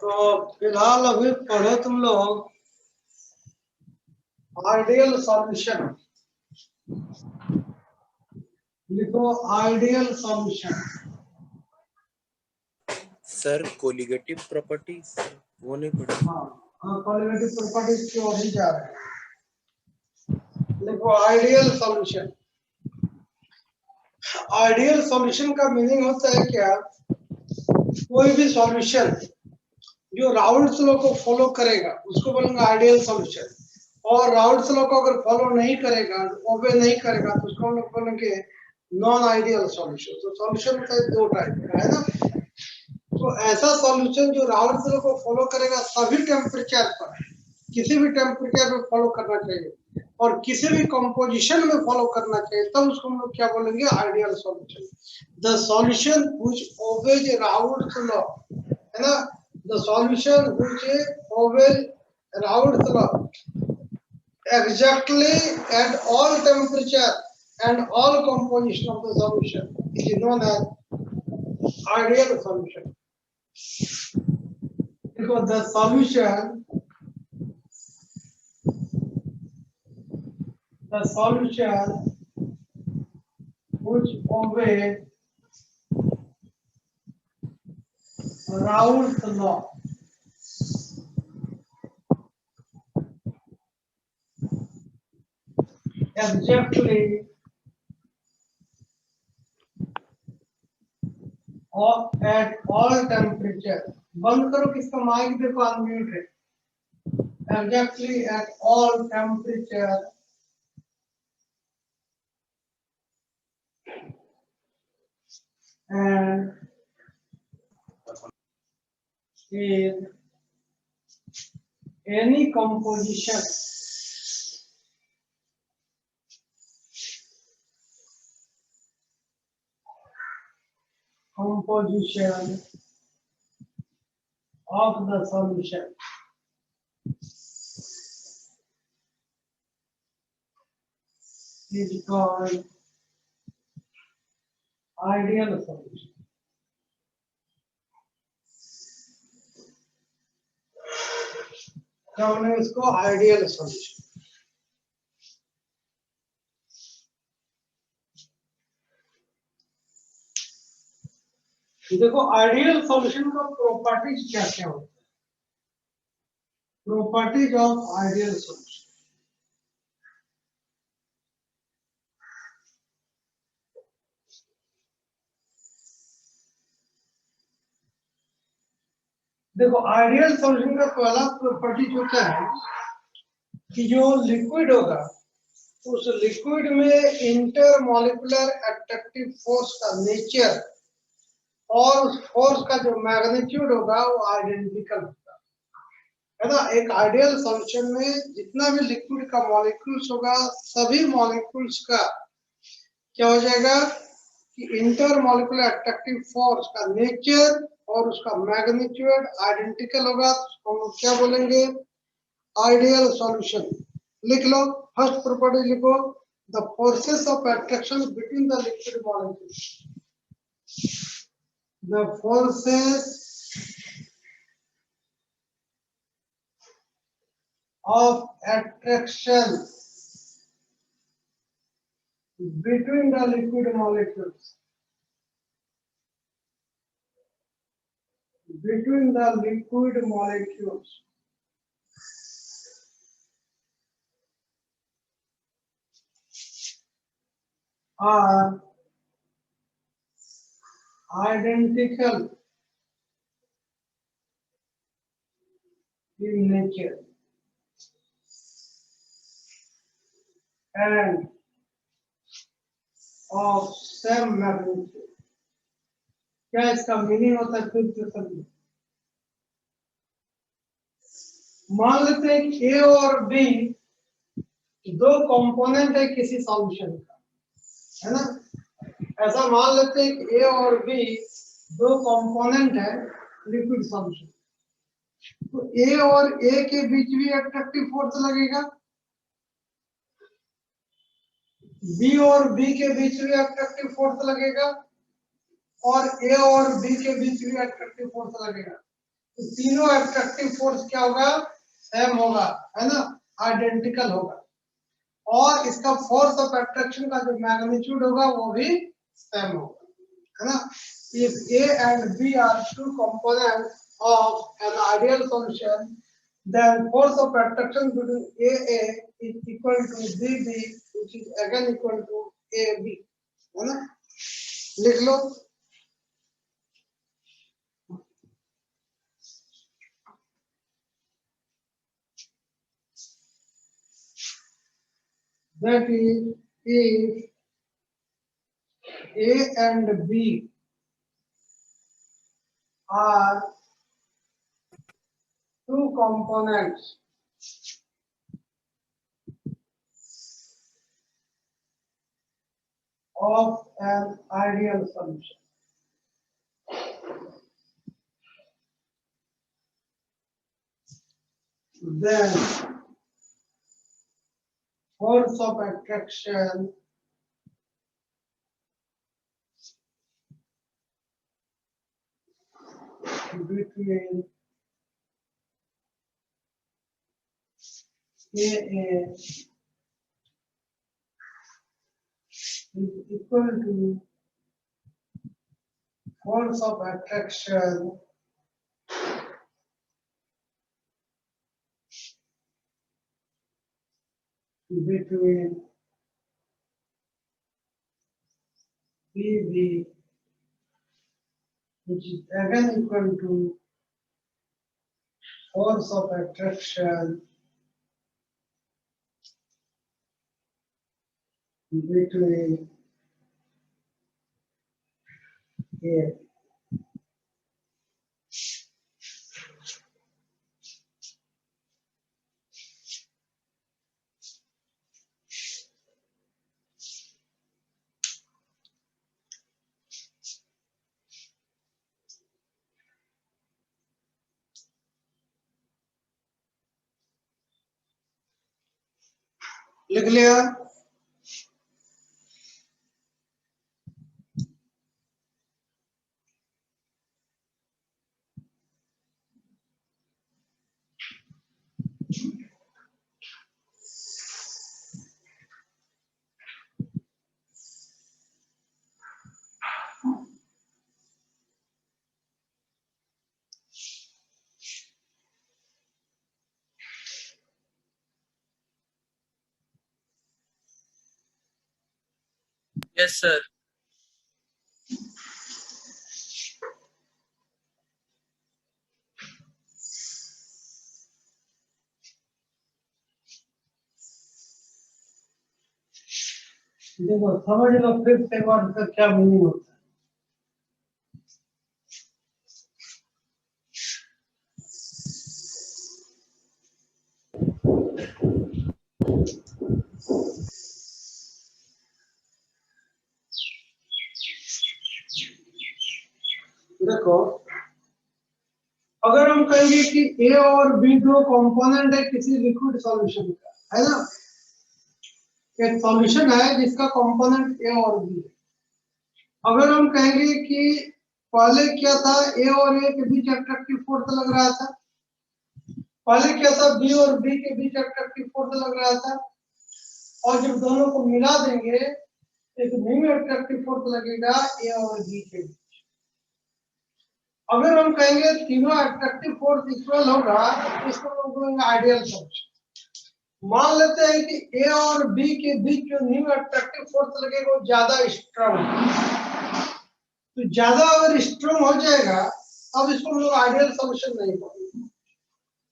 तो फिलहाल अभी पढ़ो तुम लोग आइडियल सॉल्यूशन। लिखो ideal solution. Sir colligative properties वो नहीं पढ़ी। हाँ कोलिगेटिव प्रॉपर्टीज की ओर ही जा रहे हैं। लिखो आइडियल सॉल्यूशन। आइडियल सॉल्यूशन का मीनिंग होता है क्या, कोई भी सॉल्यूशन जो राउल्ट्स लॉ को फॉलो करेगा उसको बोलेंगे आइडियल सॉल्यूशन, और राउल्ट्स लॉ को अगर फॉलो नहीं करेगा, ओबे नहीं करेगा, तो उसको हम लोग बोलेंगे नॉन आइडियल सॉल्यूशन। तो सॉल्यूशन होता है दो टाइप का, है ना। तो ऐसा सॉल्यूशन जो राउल्ट्स लॉ को फॉलो करेगा सभी टेम्परेचर पर, किसी भी टेम्परेचर में फॉलो करना चाहिए और किसी भी कंपोजिशन में फॉलो करना चाहिए, तब उसको हम लोग क्या बोलेंगे, ideal solution. The solution which obeys Raoult's law, है ना, the solution which obeys Raoult's law exactly at all temperature and all composition of the solution is known as ideal solution. Because the solution which obeys Raoult's law exactly at all temperature. बंद करो किसका mic, देखो unmute है। Exactly at all temperature and in any composition of the solution is called ideal solution. क्या बोलेंगे इसको, ideal solution. देखो ideal solution का प्रॉपर्टीज क्या क्या होता है, प्रॉपर्टीज ऑफ आइडियल सॉल्यूशन। देखो आइडियल सॉल्यूशन का पहला प्रॉपर्टी होता है कि जो लिक्विड होगा उस लिक्विड में इंटरमॉलिक्यूलर अट्रैक्टिव फोर्स का नेचर और उस फोर्स का जो मैग्नीट्यूड होगा वो आइडेंटिकल होगा, है ना। एक आइडियल सॉल्यूशन में जितना भी लिक्विड का मॉलिक्यूल्स होगा सभी मॉलिक्यूल्स का क्या हो जाएगा कि इंटरमॉलिक्यूलर अट्रैक्टिव फोर्स का नेचर और उसका मैग्नीट्यूड आइडेंटिकल होगा, तो उसको हम लोग क्या बोलेंगे, आइडियल सॉल्यूशन। लिख लो फर्स्ट प्रॉपर्टी, लिखो the forces of attraction between the liquid molecules. The forces of attraction between the liquid molecules are identical in nature and of same magnitude। क्या इसका मीनिंग होता है, फिर से समझो। मान लेते हैं कि ए और बी दो कंपोनेंट है किसी सॉल्यूशन का, है ना। ऐसा मान लेते हैं कि ए और बी दो कंपोनेंट है लिक्विड सॉल्यूशन, तो ए और ए के बीच भी अट्रैक्टिव फोर्स लगेगा, बी और बी के बीच भी अट्रैक्टिव फोर्स लगेगा और ए और बी के बीच भी अट्रैक्टिव फोर्स लगेगा। तो तीनों अट्रैक्टिव फोर्स क्या होगा, सेम होगा, है ना, आइडेंटिकल होगा। और इसका फोर्स ऑफ अट्रैक्शन का जो मैग्नीट्यूड होगा वो भी सेम होगा, है ना। If A and B are two components of an ideal solution, then force of attraction between AA is equal to BB, which is again equal to AB, है ना, लिख लो। That is, if A and B are two components of an ideal solution, then force of attraction between AA is equal to force of attraction between BB, which is again equal to force of attraction between A. लिख लिया? Yes, sir. देखो समझ लो फिर से एक बार इसका क्या meaning होता है। देखो अगर हम कहेंगे कि ए और बी दो कंपोनेंट है किसी लिक्विड सॉल्यूशन का, है ना, एक सॉल्यूशन है जिसका कंपोनेंट ए और बी है। अगर हम कहेंगे कि पहले क्या था, ए और ए के बीच अट्रैक्टिव फोर्स लग रहा था, पहले क्या था, बी और बी के बीच अट्रैक्टिव फोर्स लग रहा था, और जब दोनों को मिला देंगे एक न्यू अट्रैक्टिव फोर्स लगेगा ए और बी के बीच। अगर हम कहेंगे तीनों अट्रैक्टिव फोर्स इक्वल होगा तो इसको हम बोलेंगे आइडियल सॉल्यूशन। मान लेते हैं कि ए और बी के बीच जो न्यू अट्रैक्टिव फोर्स लगेगा वो ज्यादा स्ट्रांग, तो ज्यादा अगर स्ट्रांग हो जाएगा अब इसको हम लोग आइडियल सॉल्यूशन नहीं बोलेंगे।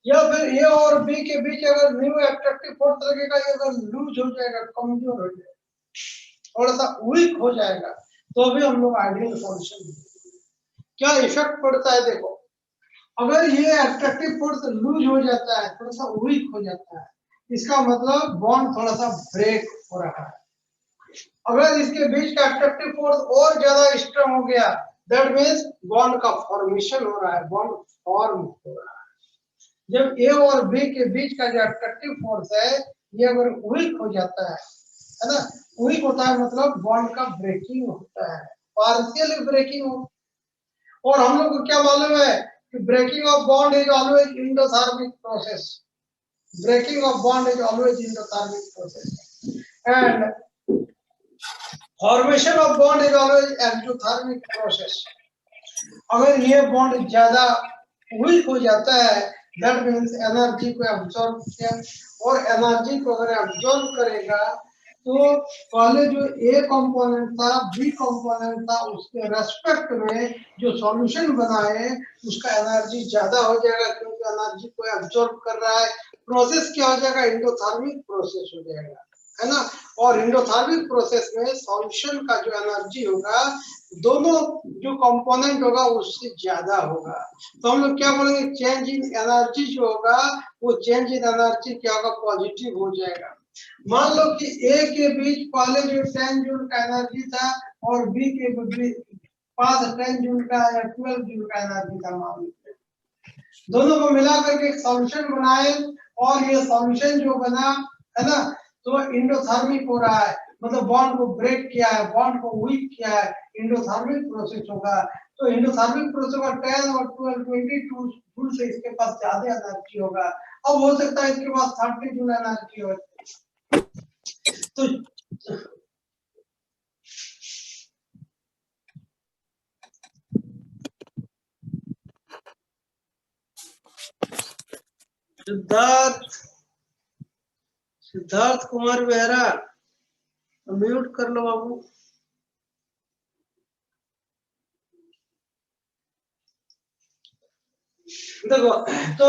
या फिर ए और बी के बीच अगर न्यू अट्रैक्टिव फोर्स लगेगा, ये अगर लूज हो जाएगा, कमजोर हो जाएगा, थोड़ा सा वीक हो जाएगा, तो भी हम लोग आइडियल सॉल्यूशन। क्या इफेक्ट पड़ता है, देखो अगर ये अट्रैक्टिव फोर्स लूज हो जाता है, थोड़ा सा वीक हो जाता है, इसका मतलब बॉन्ड थोड़ा सा ब्रेक हो रहा है। अगर इसके बीच का अट्रैक्टिव फोर्स और ज्यादा स्ट्रांग हो गया, दैट मींस बॉन्ड का फॉर्मेशन हो रहा है, बॉन्ड फॉर्म हो रहा है। जब ए और बी के बीच का जो अट्रैक्टिव फोर्स है ये अगर वीक हो जाता है ना, वीक होता है मतलब बॉन्ड का ब्रेकिंग होता है, पार्शियल ब्रेकिंग हो। और हम लोग को क्या मालूम है breaking of bond is always endothermic process. Breaking of bond is always endothermic process, and formation of bond is always exothermic process. अगर ये बॉन्ड ज्यादा वीक हो जाता है, दैट मीन्स एनर्जी को एब्जॉर्ब किया, और एनर्जी को अगर एब्जॉर्ब करेगा तो पहले जो ए कंपोनेंट था, बी कंपोनेंट था, उसके रेस्पेक्ट में जो सॉल्यूशन बना है उसका एनर्जी ज्यादा हो जाएगा, क्योंकि एनर्जी को एब्जॉर्ब कर रहा है। प्रोसेस क्या हो जाएगा? एंडोथर्मिक प्रोसेस हो जाएगा, है ना। और एंडोथर्मिक प्रोसेस में सॉल्यूशन का जो एनर्जी होगा दोनों जो कंपोनेंट होगा उससे ज्यादा होगा। तो हम लोग क्या बोलेंगे? चेंज इन एनर्जी जो होगा वो चेंज इन एनर्जी क्या होगा? पॉजिटिव हो जाएगा। मान लो कि ए के बीच पहले जो 10 जूल का एनर्जी था और बी के पास 10 जूल का या 12 जूल का एनर्जी था, मान लीजिए। दोनों को मिला करके एक सॉल्यूशन बनाए और ये सॉल्यूशन जो बना, है ना, तो एंडोथर्मिक हो रहा है, मतलब बॉन्ड को ब्रेक किया है, बॉन्ड को वीक किया है, एंडोथर्मिक प्रोसेस होगा। तो एंडोथर्मिक प्रोसेस का 10 और 12 22 जूल से इसके पास ज्यादा एनर्जी होगा। अब हो सकता है इसके पास 30 जूल एनर्जी हो। तो सिद्धार्थ कुमार बेहरा, म्यूट कर लो बाबू। देखो, तो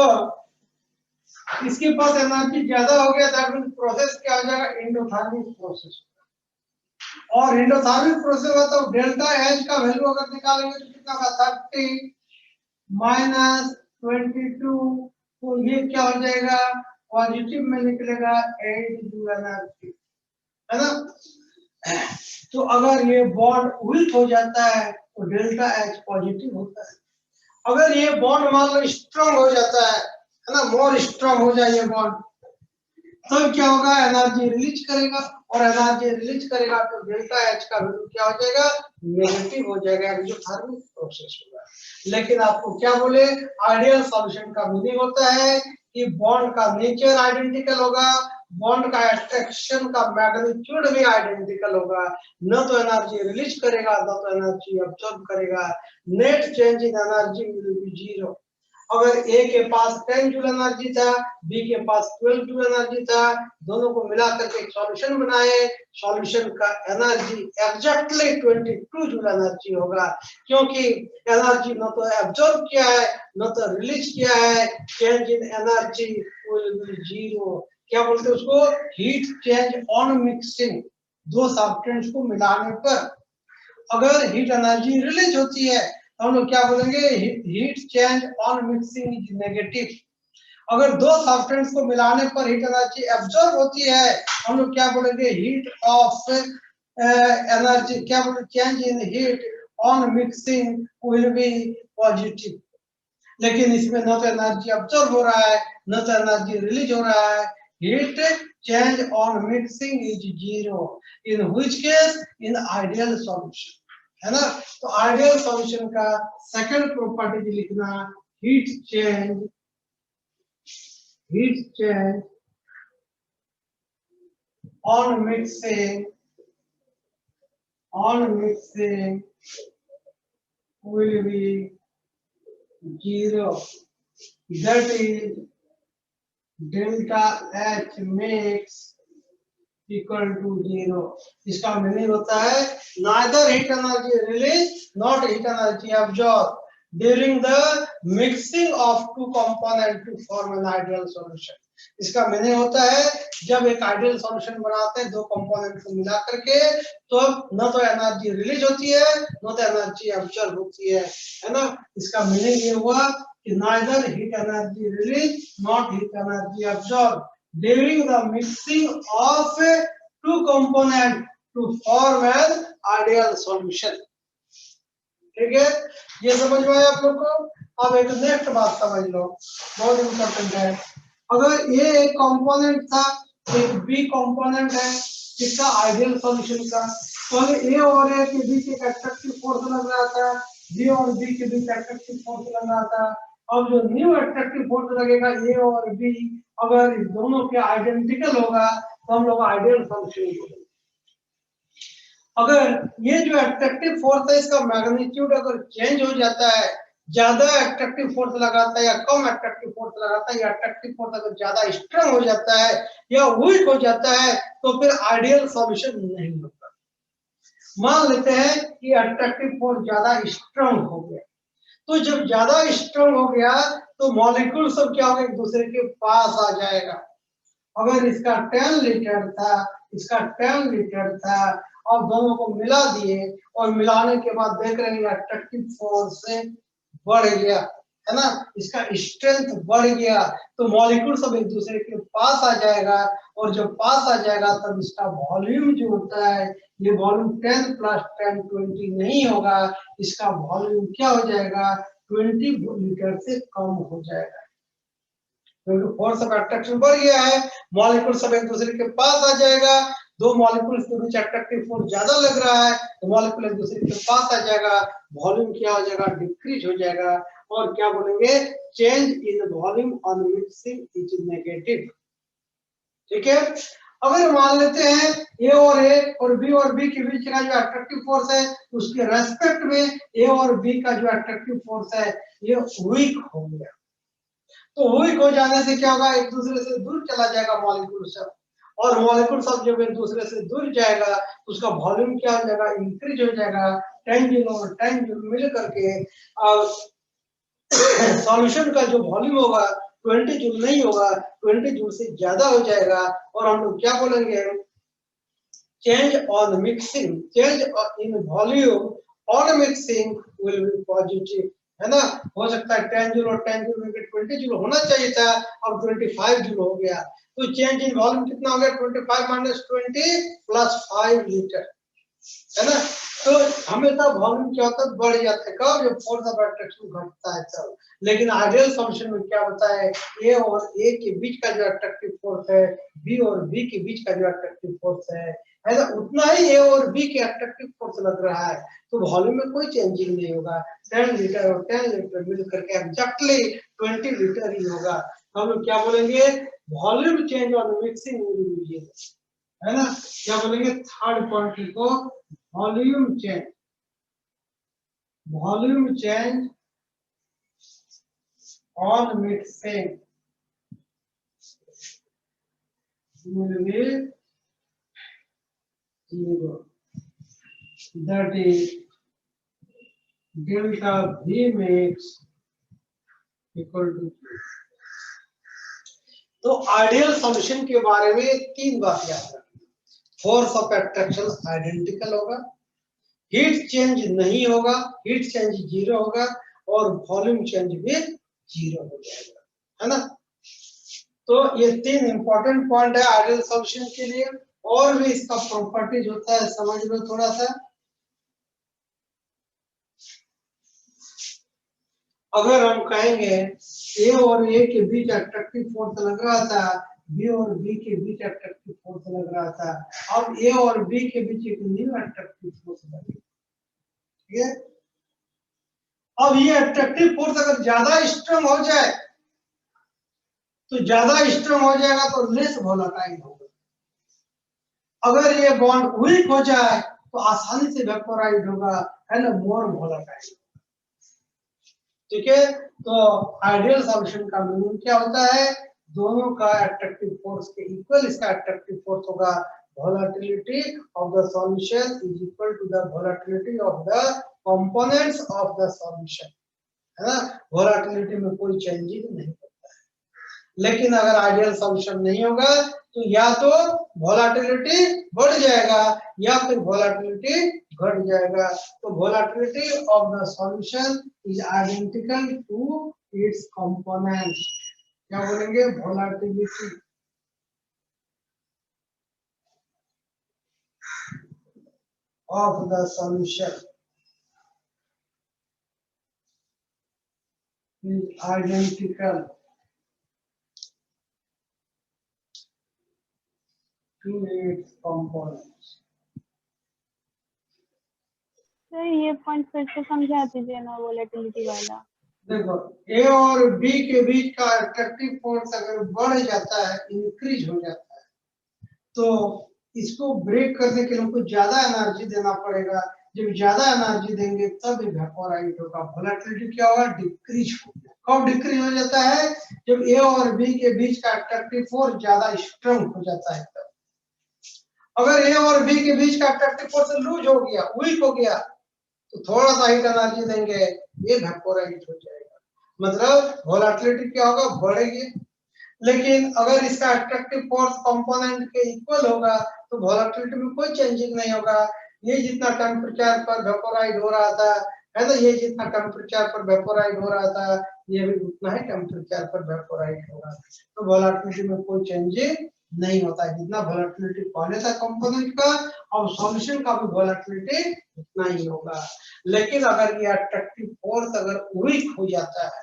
इसके पास एनर्जी ज्यादा हो गया, दैट मींस प्रोसेस क्या हो जाएगा? Endothermic process. और एंडोथर्मिक प्रोसेस में तो डेल्टा एच का वैल्यू अगर निकालेंगे तो कितना होगा? 30 माइनस 22, तो ये क्या हो जाएगा? पॉजिटिव में निकलेगा 8 जूल एनर्जी, है ना। तो अगर ये बॉन्ड वीक हो जाता है तो डेल्टा एच पॉजिटिव होता है। अगर ये बॉन्ड मान लो स्ट्रांग हो जाता है ना, मोर स्ट्रांग हो जाए ये बॉन्ड, तो क्या होगा? एनर्जी रिलीज करेगा, और एनर्जी रिलीज करेगा तो डेल्टा एच का वैल्यू क्या हो जाएगा? नेगेटिव हो जाएगा, जो थर्मिक प्रोसेस होगा। लेकिन आपको क्या बोले? आइडियल सॉल्यूशन का मीनिंग होता है कि बॉन्ड का नेचर आइडेंटिकल होगा, बॉन्ड का अट्रैक्शन का मैग्नीट्यूड भी आइडेंटिकल होगा, न तो एनर्जी रिलीज करेगा न तो एनर्जी अब्सॉर्ब करेगा। Net change in energy will be zero. अगर ए के पास 10 जूल एनर्जी था, बी के पास 12 जूल एनर्जी था, दोनों को मिलाकर के एक सॉल्यूशन बनाए, सॉल्यूशन का एनर्जी एग्जैक्टली 22 जूल एनर्जी होगा, क्योंकि एनर्जी न तो एब्जॉर्ब किया है न तो रिलीज किया है। Change in energy will be zero. क्या बोलते हैं उसको? Heat change on mixing. दो सब्सटेंस को मिलाने पर अगर हीट एनर्जी रिलीज होती है हम लोग क्या बोलेंगे? Heat change on mixing is negative. अगर दो सब्सटेंस को मिलाने पर हीट एनर्जी एब्जॉर्ब होती है हम लोग क्या बोलेंगे? हीट ऑफ एनर्जी, क्या बोलेंगे? Change in heat on mixing will be positive. लेकिन इसमें न तो एनर्जी अब्जॉर्ब हो रहा है न तो एनर्जी रिलीज हो रहा है। Heat change on mixing is zero, in which case? In ideal solution, है ना। तो आइडियल सॉल्यूशन का सेकंड प्रॉपर्टी लिखना, heat change on mixing will be zero. That is delta H mix equal to zero. इसका meaning होता है neither heat energy release not heat energy absorbed during the mixing of two components to form an ideal solution. इसका meaning होता है जब एक ideal solution बनाते हैं दो कंपोनेंट को मिला करके तो न तो एनर्जी रिलीज होती है न तो एनर्जी अब्सॉर्ब होती है ना। इसका मीनिंग ये हुआ कि neither heat energy release not heat energy absorbed during the mixing of two components to form an ideal solution. ठीक है, ये समझ में आया आप लोग को। अब एक नेक्स्ट बात समझ लो, बहुत इंपॉर्टेंट है। अगर ये एक कंपोनेंट था, एक बी कंपोनेंट है, इसका आइडियल सॉल्यूशन का, तो ए और ए के बीच एक एट्रैक्टिव फोर्स लग रहा था, बी और बी के बीच एट्रैक्टिव फोर्स लग रहा था, अब जो न्यू एट्रैक्टिव फोर्स लगेगा ए और बी, अगर इन दोनों के आइडेंटिकल होगा तो हम लोग आइडियल सॉल्यूशन बोलेंगे। अगर ये जो एट्रैक्टिव फोर्स है इसका मैग्नीट्यूड अगर चेंज हो जाता है, ज्यादा एट्रैक्टिव फोर्स लगाता है या कम एट्रैक्टिव फोर्स लगाता है, या एट्रैक्टिव फोर्स अगर ज्यादा स्ट्रांग हो जाता है या वीक हो जाता है, तो फिर आइडियल सॉल्यूशन नहीं होता। मान लेते हैं कि एट्रैक्टिव फोर्स ज्यादा स्ट्रांग हो गया, तो जब ज्यादा स्ट्रांग हो गया तो मॉलिक्यूल सब क्या होगा, एक दूसरे के पास आ जाएगा। अगर इसका 10 लीटर था, इसका 10 लीटर था, और दोनों को मिला दिए और मिलाने के बाद देख रहे हैं एट्रैक्टिव फोर्स से बढ़ गया, है ना, इसका स्ट्रेंथ बढ़ गया, तो मॉलिक्यूल सब एक दूसरे के पास आ जाएगा, और जब पास आ जाएगा तब इसका वॉल्यूम जो होता है, ये वॉल्यूम 10 प्लस 10 20 नहीं होगा, इसका वॉल्यूम क्या हो जाएगा, 20 लीटर से कम हो जाएगा, क्योंकि फोर्स ऑफ अट्रैक्शन बढ़ गया है, मॉलिक्यूल सब एक दूसरे के पास आ जाएगा। दो मॉलिक्यूल्स के बीच अट्रैक्टिव फोर्स ज्यादा लग रहा है तो मॉलिक्यूल एक दूसरे के पास आ जाएगा, वॉल्यूम क्या हो जाएगा, डिक्रीज हो जाएगा, और क्या बोलेंगे, change in volume on mixing is negative. ठीक है, अगर मान लेते हैं ए और बी के बीच का जो अट्रैक्टिव फोर्स है उसके रेस्पेक्ट में ए और बी का जो अट्रैक्टिव फोर्स है ये वीक हो गया, तो वीक हो जाने से क्या होगा, एक दूसरे से दूर चला जाएगा मॉलिक्यूल सब, और मॉलिक्यूल सब जब एक दूसरे से दूर जाएगा तो उसका वॉल्यूम क्या हो जाएगा, इंक्रीज हो जाएगा, 10 जूल और 10 जूल मिल करके सॉल्यूशन का जो वॉल्यूम होगा 20 जूल नहीं होगा, 20 जूल से ज्यादा हो जाएगा, और हम लोग क्या बोलेंगे, change on mixing, change in volume on mixing will be positive, है ना। हो सकता है 10 जूल और 10 जूल में 20 जूल होना चाहिए था, अब 25 जूल हो गया, तो चेंज इन वॉल्यूम कितना हो गया, 25 माइनस 20 प्लस 5 लीटर, है ना। तो हमेशा वॉल्यूम क्या होता है, बढ़ जाता है, कब, जब फोर्स ऑफ अट्रैक्शन घटता है तब। लेकिन आइडियल सॉल्यूशन में क्या होता है, ए और ए के बीच का जो अट्रैक्टिव फोर्स है, बी और बी के बीच का जो अट्रैक्टिव फोर्स है ना, उतना ही ए और बी के अट्रैक्टिव फोर्स लग रहा है, तो वॉल्यूम में कोई चेंजिंग नहीं होगा, 10 लीटर और 10 लीटर मिल करके एग्जैक्टली 20 लीटर ही होगा। हम लोग क्या बोलेंगे, वॉल्यूम चेंज ऑन मिक्सिंग, है ना, क्या बोलेंगे, थर्ड पॉइंट को volume change, volume change on mixing will be 0, that is delta V mix equal to, तो आइडियल सॉल्यूशन के बारे में तीन बात याद रखना, फोर्स ऑफ अट्रैक्शन आइडेंटिकल होगा, हीट चेंज नहीं होगा, हीट चेंज 0 होगा, और वॉल्यूम चेंज भी 0 हो जाएगा, है ना। तो ये तीन इंपॉर्टेंट पॉइंट है आइडियल सॉल्यूशन के लिए, और भी इसका प्रॉपर्टीज होता है, समझ लो थोड़ा सा। अगर हम कहेंगे ए और ए के बीच अट्रैक्टिव फोर्स लग रहा था, बी और बी के बीच अट्रैक्टिव फोर्स लग रहा था, अब ए और बी के बीच एक न्यू अट्रैक्टिव फोर्स लग रहा है, ठीक है। अब ये अट्रैक्टिव फोर्स अगर ज्यादा स्ट्रांग हो जाए, तो ज्यादा स्ट्रांग हो जाएगा तो लेस वोलेटाइल होगा, अगर ये बॉन्ड वीक हो जाए तो आसानी से वेपोराइज होगा, है ना, मोर वोलेटाइल, ठीक है। तो आइडियल सॉल्यूशन का मीनिंग क्या होता है, दोनों का अट्रैक्टिव फोर्स के इक्वल इसका अट्रैक्टिव फोर्स होगा, volatility of the solution is equal to the volatility of the components of the solution, है ना, volatility में कोई चेंजिंग नहीं होता है। लेकिन अगर आइडियल सॉल्यूशन नहीं होगा तो या तो वोलेटिलिटी बढ़ जाएगा या फिर वोलेटिलिटी घट जाएगा, तो volatility of the solution is identical to its components, क्या बोलेंगे, volatility of the solution is identical to its components। Sir ये पॉइंट फिर से समझा दीजिए ना, वोलेटिलिटी वाला। देखो ए और बी के बीच का अट्रैक्टिव फोर्स अगर बढ़ जाता है, इंक्रीज हो जाता है, तो इसको ब्रेक करने के लिए हमको ज्यादा एनर्जी देना पड़ेगा। जब ज्यादा एनर्जी देंगे तब इवेपोराइट होगा, वोलेटिलिटी क्या होगा, डिक्रीज होगा। कब डिक्रीज हो जाता है, जब ए और बी के बीच का अट्रैक्टिव फोर्स ज्यादा स्ट्रांग हो जाता है तब। अगर ए और बी के बीच का अट्रैक्टिव फोर्स लूज हो गया, वीक हो गया, तो थोड़ा सा हीट एनर्जी देंगे, ये इवेपोराइट हो जाएगा, मतलब वोलेटिलिटी क्या होगा, बढ़ेगी। लेकिन अगर इसका अट्रैक्टिव फोर्स कंपोनेंट के इक्वल होगा तो वोलेटिलिटी में कोई चेंजिंग नहीं होगा। ये जितना टेम्परेचर पर वेपोराइड हो रहा था, है ना, ये जितना टेम्परेचर पर वेपोराइड हो रहा था, ये भी उतना ही टेम्परेचर पर वेपोराइड होगा। तो वोलेटिलिटी में कोई चेंजिंग नहीं होता है। जितना वोलेटिलिटी पहले था कंपोनेंट का, और सॉल्यूशन का भी वोलेटिलिटी उतना ही होगा। लेकिन अगर ये अट्रैक्टिव फोर्स अगर वीक हो जाता है,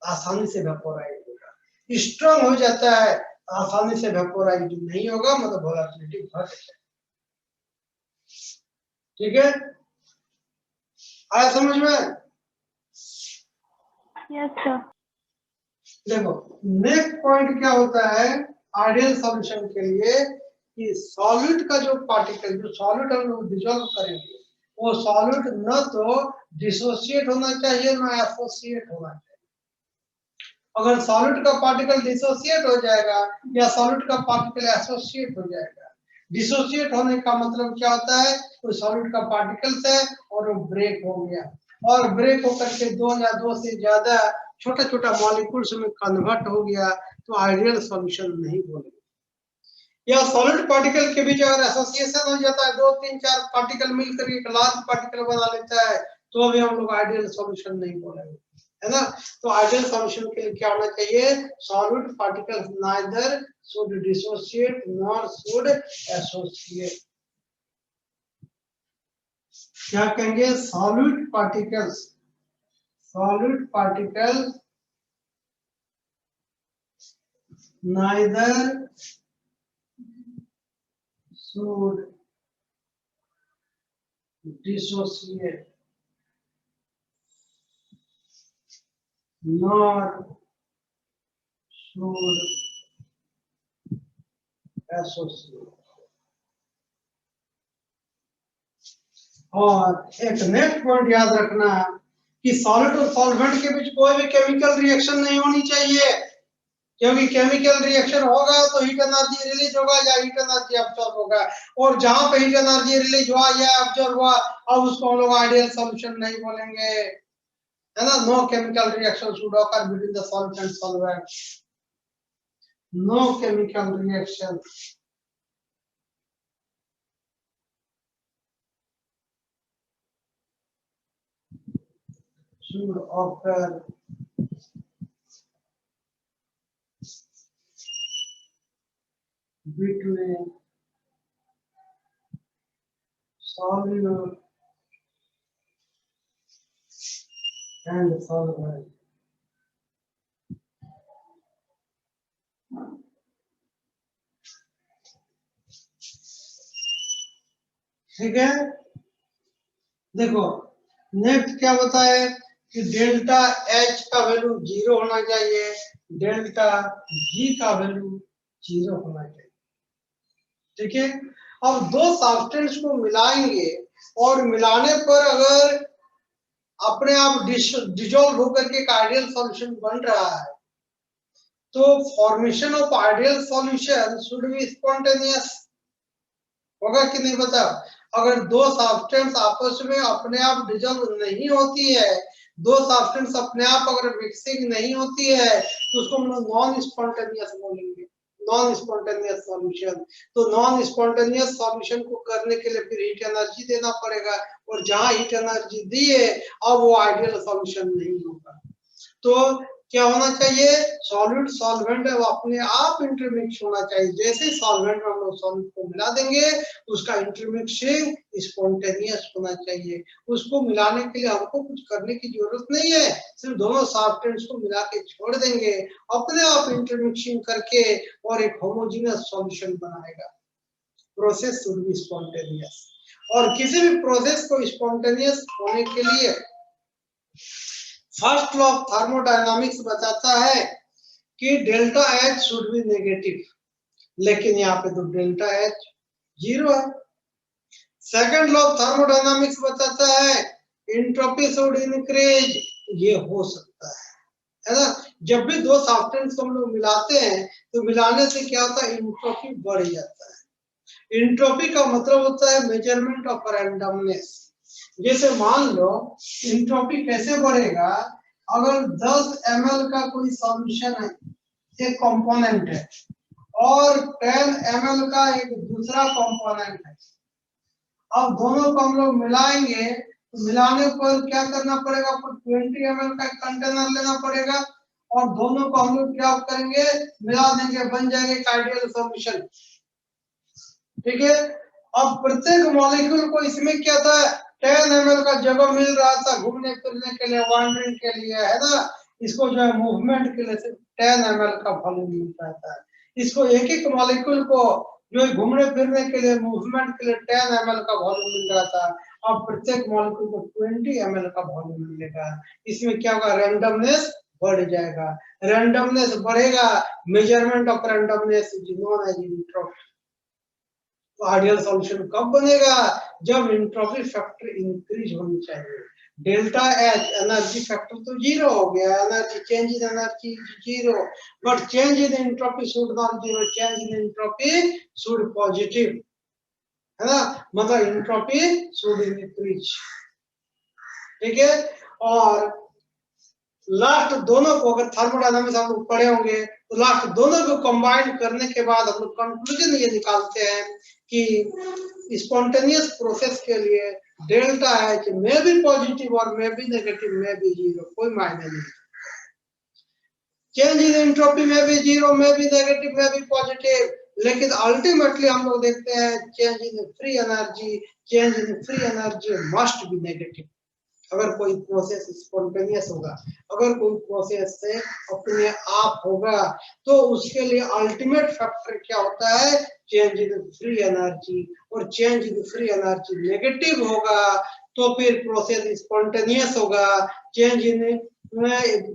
आसानी से वेपोराइड होगा। स्ट्रांग हो जाता है, आसानी से वेपोराइड नहीं होगा, मतलब वोलेटिलिटी घट जाएगी। ठीक है, आया समझ में? Yes sir. देखो नेक्स्ट पॉइंट क्या होता है आइडियल सॉल्यूशन के लिए, कि सॉल्यूट का जो पार्टिकल, जो सॉल्यूट हम लोग डिसॉल्व करेंगे, वो सॉल्यूट न तो डिसोसिएट होना चाहिए, ना एसोसिएट होना चाहिए। अगर सॉल्यूट का पार्टिकल डिसोसिएट हो जाएगा या सॉल्यूट का पार्टिकल एसोसिएट हो जाएगा, डिसोसिएट होने का मतलब क्या होता है, तो सॉल्यूट का पार्टिकल्स है और वो ब्रेक हो गया, और ब्रेक होकर के दो या दो से ज्यादा छोटा छोटा मॉलिक्यूल्स में कन्वर्ट हो गया, तो आइडियल सॉल्यूशन नहीं बोलेंगे। या सॉलिड पार्टिकल के बीच अगर एसोसिएशन हो जाता है, दो तीन चार पार्टिकल मिलकर एक लार्ज पार्टिकल बना लेता है, तो भी हम लोग आइडियल सॉल्यूशन नहीं बोलेंगे, है ना। तो आइडियल सॉल्यूशन के लिए क्या होना चाहिए, solid particles neither should dissociate nor should associate. क्या कहेंगे, solid particles neither should dissociate nor should associate। और एक नेक्स्ट पॉइंट याद रखना कि सॉलिड और सॉल्वेंट के बीच कोई भी केमिकल रिएक्शन नहीं होनी चाहिए, क्योंकि केमिकल रिएक्शन होगा तो हीट एनर्जी रिलीज होगा या हीट एनर्जी अब्सॉर्ब होगा, और जहां पे हीट एनर्जी रिलीज हुआ या अब्सॉर्ब हुआ, अब उसको हम लोग आइडियल सॉल्यूशन नहीं बोलेंगे, है ना। No chemical reaction should occur between the salt and solvent, no chemical reaction should occur between solute and solvent। ठीक है, देखो नेक्स्ट क्या बताए कि डेल्टा H का वैल्यू 0 होना चाहिए, डेल्टा G का वैल्यू 0 होना चाहिए। ठीक है, अब दो सब्सटेंस को मिलाएंगे और मिलाने पर अगर अपने आप डिसॉल्व होकर के एक आइडियल सॉल्यूशन बन रहा है, तो formation of ideal solution should be spontaneous, होगा कि नहीं बताओ। अगर दो सब्सटेंस आपस में अपने आप डिसॉल्व नहीं होती है, दो सब्सटेंस अपने आप अगर मिक्सिंग नहीं होती है, तो उसको हम लोग नॉन स्पॉन्टेनियस बोलेंगे, नॉन स्पॉन्टेनियस सॉल्यूशन। तो नॉन स्पॉन्टेनियस सॉल्यूशन को करने के लिए फिर हीट एनर्जी देना पड़ेगा, और जहां हीट एनर्जी दी है अब वो आइडियल सॉल्यूशन नहीं होगा। तो क्या होना चाहिए, सॉल्यूट सॉल्वेंट है वो अपने आप इंटरमिक्स होना चाहिए। जैसे सॉल्वेंट में हम लोग सॉल्यूट को मिला देंगे, उसका इंटरमिक्सिंग स्पॉन्टेनियस होना चाहिए। उसको मिलाने के लिए हमको कुछ करने की जरूरत नहीं है, सिर्फ दोनों सब्सटेंस को मिला के छोड़ देंगे, अपने आप इंटरमिक्सिंग करके और एक होमोजेनियस सॉल्यूशन बनाएगा। प्रोसेस शुड बी स्पॉन्टेनियस, और किसी भी प्रोसेस को स्पॉन्टेनियस होने के लिए फर्स्ट लॉ ऑफ थर्मोडायनामिक्स बताता है कि delta H should be negative, लेकिन यहाँ पे तो डेल्टा एच 0 है। सेकंड लॉ ऑफ थर्मोडायनामिक्स बताता है एंट्रोपी शुड इंक्रीज, ये हो सकता है ना। जब भी दो सब्सटेंस को हम लोग मिलाते हैं तो मिलाने से क्या होता है, एंट्रोपी बढ़ जाता है। एंट्रोपी का मतलब होता है मेजरमेंट ऑफ रैंडमनेस। जैसे मान लो एंट्रोपी कैसे बढ़ेगा, अगर 10 ml का कोई सॉल्यूशन है, एक कंपोनेंट है, और 10 ml का एक दूसरा कंपोनेंट है, अब दोनों को हम लोग मिलाएंगे तो मिलाने पर क्या करना पड़ेगा, आपको 20 ml का कंटेनर लेना पड़ेगा और दोनों को हम लोग क्या करेंगे, मिला देंगे, बन जाएंगे एक आइडियल सॉल्यूशन। ठीक है, अब प्रत्येक मॉलिक्यूल को इसमें क्या था, 10 ml का जगह मिल रहा था घूमने फिरने के लिए, वॉन्डरिंग के लिए, है ना। इसको जो है मूवमेंट के लिए सिर्फ 10 ml का वॉल्यूम मिल पाता है। इसको एक एक मॉलिक्यूल को जो है घूमने फिरने के लिए, मूवमेंट के लिए 10 ml का वॉल्यूम मिल रहा था, अब प्रत्येक मॉलिक्यूल को 20 ml का वॉल्यूम मिलेगा। इसमें क्या होगा, रैंडमनेस बढ़ जाएगा। रैंडमनेस बढ़ेगा, measurement of randomness is known as entropy. तो आइडियल सॉल्यूशन कब बनेगा, जब एंट्रोपी फैक्टर इंक्रीज होनी चाहिए। डेल्टा एच एनर्जी फैक्टर तो 0 हो गया, energy change in energy 0, but change in entropy should not 0, change in entropy should positive, है ना, मतलब एंट्रोपी शुड इंक्रीज। ठीक है, और लास्ट दोनों को, अगर थर्मोडायनामिक्स हम लोग पढ़े होंगे तो लास्ट दोनों को कंबाइन करने के बाद हम लोग कंक्लूजन ये निकालते हैं कि स्पॉन्टेनियस प्रोसेस के लिए डेल्टा एच में भी पॉजिटिव और में भी नेगेटिव, में भी 0, कोई मायने नहीं। चेंज इन एंट्रोपी में भी 0, में भी नेगेटिव, में भी पॉजिटिव, लेकिन अल्टीमेटली हम लोग देखते हैं change in free energy, change in free energy must be negative. अगर कोई प्रोसेस स्पॉन्टेनियस होगा, अगर कोई प्रोसेस से अपने आप होगा, तो उसके लिए अल्टीमेट फैक्टर क्या होता है, चेंज इन फ्री एनर्जी, और change in free energy negative होगा तो फिर प्रोसेस स्पॉन्टेनियस होगा। चेंज इन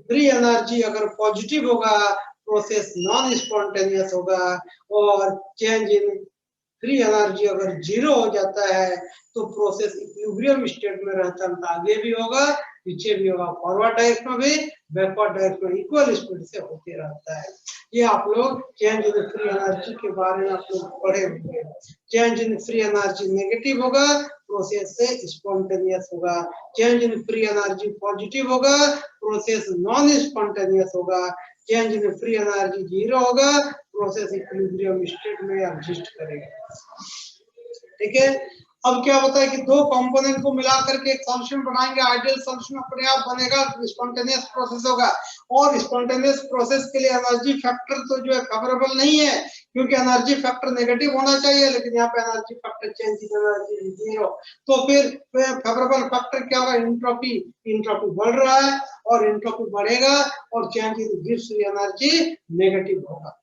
फ्री एनर्जी अगर पॉजिटिव होगा, प्रोसेस नॉन स्पॉन्टेनियस होगा, और चेंज इन फ्री एनर्जी अगर 0 हो जाता है तो प्रोसेस इक्विलिब्रियम स्टेट में रहता है, आगे भी होगा पीछे भी होगा, फॉरवर्ड डायरेक्शन में भी बैकवर्ड डायरेक्शन में इक्वल स्पीड से होते रहता है। ये आप लोग चेंज इन फ्री एनर्जी के बारे में आप लोग पढ़े होंगे। Change in free energy negative होगा, प्रोसेस से स्पॉन्टेनियस होगा। Change in free energy positive होगा, प्रोसेस नॉन स्पॉन्टेनियस होगा। चेंज इन फ्री एनर्जी 0 होगा, प्रोसेस इक्विलिब्रियम स्टेट में एग्जिस्ट करेगा। ठीक है, अब क्या होता है कि दो कंपोनेंट को मिला करके एक सॉल्यूशन बनाएंगे, आइडियल सॉल्यूशन अपने आप बनेगा, स्पॉन्टेनियस प्रोसेस होगा। और स्पॉन्टेनियस प्रोसेस के लिए एनर्जी फैक्टर तो जो है फेवरेबल नहीं है, क्योंकि एनर्जी फैक्टर नेगेटिव होना चाहिए, लेकिन यहाँ पे energy factor change in energy 0। तो फिर फेवरेबल फैक्टर क्या होगा, एंट्रोपी, एंट्रोपी बढ़ रहा है और एंट्रोपी बढ़ेगा और change in gives energy negative होगा।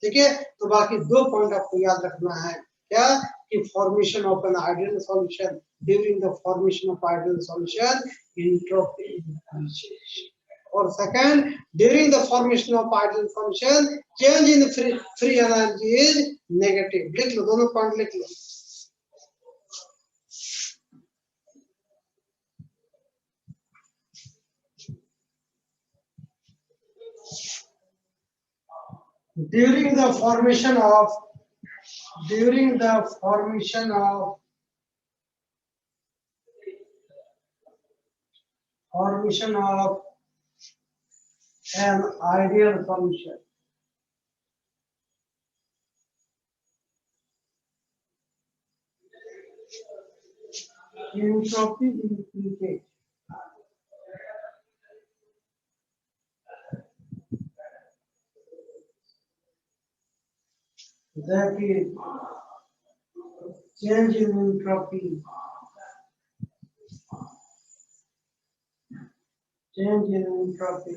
ठीक है, तो बाकी दो पॉइंट आपको याद रखना है, क्या कि formation of an ideal solution, during the formation of ideal solution entropy increases, और second, during the formation of ideal solution change in free energy is negative. लिख लो, दोनों पॉइंट लिख लो। during the formation of an ideal solution, entropy increases. That is change in entropy. Change in entropy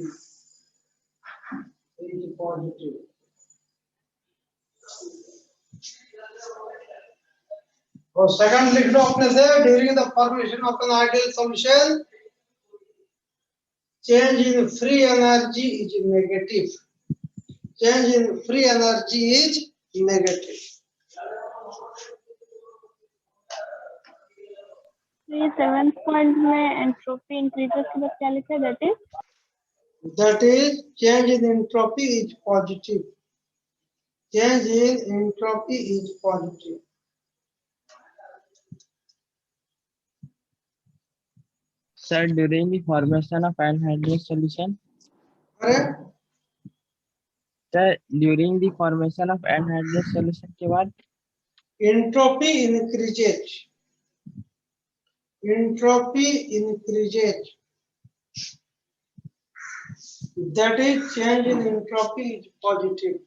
is positive. और second लिख लो अपने से, during the formation of an ideal solution change in free energy is negative. Change in free energy is negative. ये 7th point में entropy increases के बाद क्या लिखा है? That is, change in entropy is positive. Change in entropy is positive. Sir, during the formation of anhydrous solution, Correct? sir, during the formation of anhydrous solution के बाद Entropy increases. Entropy increases. That is, change in entropy is positive.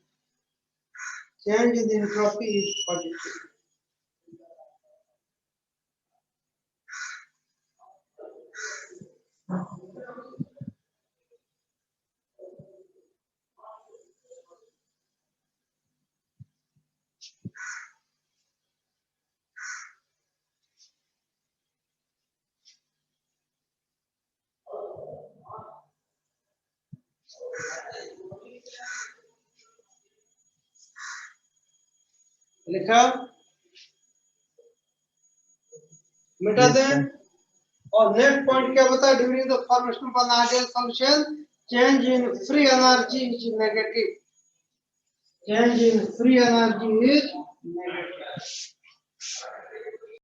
Change in entropy is positive. लिखा मिटा Yes, दें। sir. और next point क्या बता? During the formation of an ideal solution change in free energy is negative. Change in free energy is negative.